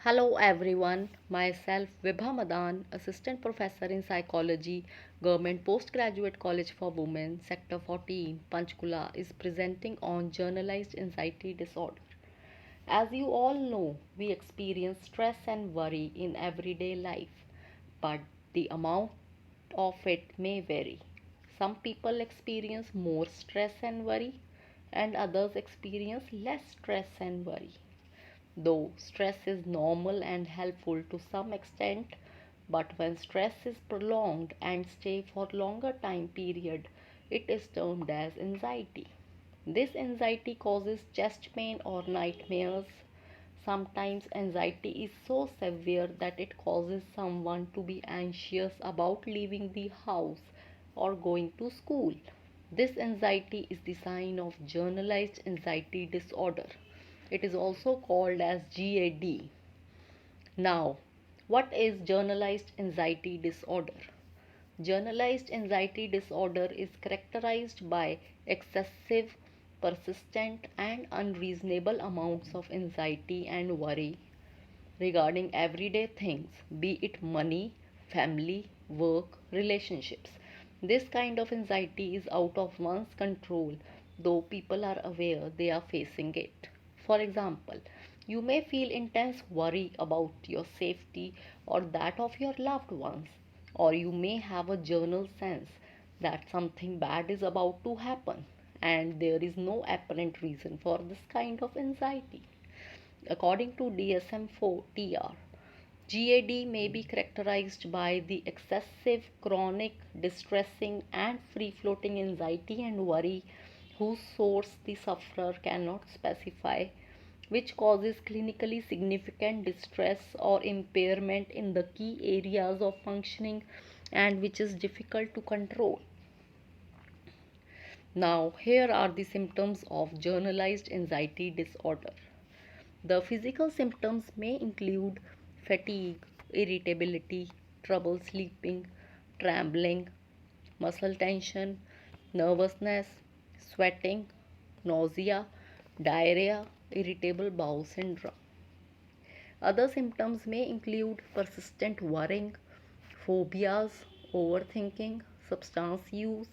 Hello everyone, myself Vibha Madan, Assistant Professor in Psychology, Government Postgraduate College for Women, Sector 14, Panchkula, is presenting on generalized anxiety disorder. As you all know, we experience stress and worry in everyday life, but the amount of it may vary. Some people experience more stress and worry, and others experience less stress and worry. Though stress is normal and helpful to some extent, but when stress is prolonged and stay for longer time period, it is termed as anxiety. This anxiety causes chest pain or nightmares. Sometimes anxiety is so severe that it causes someone to be anxious about leaving the house or going to school. This anxiety is the sign of generalized anxiety disorder. It is also called as GAD. Now, what is generalized anxiety disorder? Generalized anxiety disorder is characterized by excessive, persistent, and unreasonable amounts of anxiety and worry regarding everyday things, be it money, family, work, relationships. This kind of anxiety is out of one's control, though people are aware they are facing it. For example, you may feel intense worry about your safety or that of your loved ones, or you may have a general sense that something bad is about to happen, and there is no apparent reason for this kind of anxiety. According to DSM-4 TR, GAD may be characterized by the excessive, chronic, distressing, and free floating anxiety and worry whose source the sufferer cannot specify, which causes clinically significant distress or impairment in the key areas of functioning and which is difficult to control. Now, here are the symptoms of generalized anxiety disorder. The physical symptoms may include fatigue, irritability, trouble sleeping, trembling, muscle tension, nervousness, sweating, nausea, diarrhea, irritable bowel syndrome. Other symptoms may include persistent worrying, phobias, overthinking, substance use,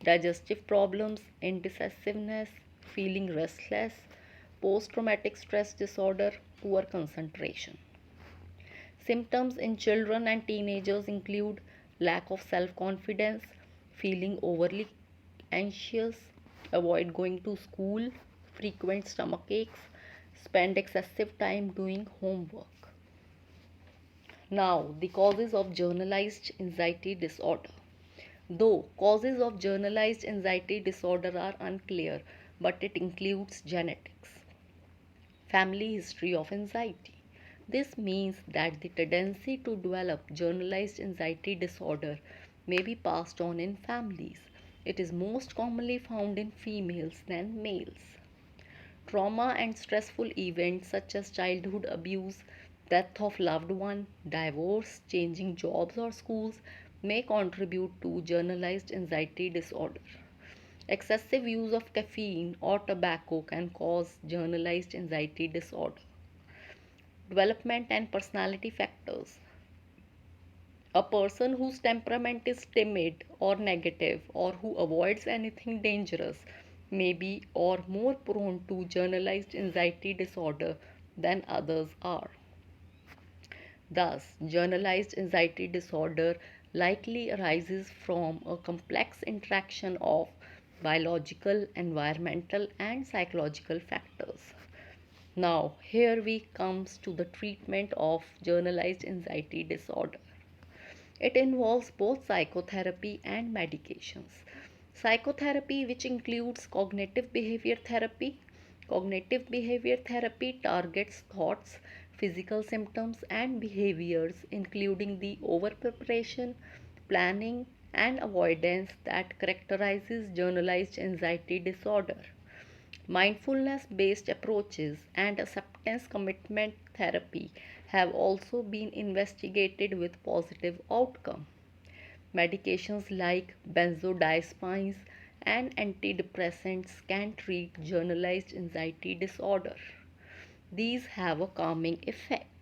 digestive problems, indecisiveness, feeling restless, post traumatic stress disorder, poor concentration. Symptoms in children and teenagers include lack of self confidence, feeling overly anxious, avoid going to school, frequent stomach aches, spend excessive time doing homework. Now, the causes of generalized anxiety disorder. Though causes of generalized anxiety disorder are unclear, but it includes genetics, family history of anxiety. This means that the tendency to develop generalized anxiety disorder may be passed on in families. It is most commonly found in females than males. Trauma and stressful events such as childhood abuse, death of loved one, divorce, changing jobs or schools may contribute to generalized anxiety disorder. Excessive use of caffeine or tobacco can cause generalized anxiety disorder. Development and personality factors. A person whose temperament is timid or negative or who avoids anything dangerous may be or more prone to generalized anxiety disorder than others are. Thus, generalized anxiety disorder likely arises from a complex interaction of biological, environmental, and psychological factors. Now, here we comes to the treatment of generalized anxiety disorder. It involves both psychotherapy and medications. Psychotherapy, which includes cognitive behavior therapy. Cognitive behavior therapy targets thoughts, physical symptoms, and behaviors, including the over-preparation, planning, and avoidance that characterizes generalized anxiety disorder. Mindfulness based approaches and acceptance commitment therapy have also been investigated with positive outcome. Medications like benzodiazepines and antidepressants can treat generalized anxiety disorder. These have a calming effect.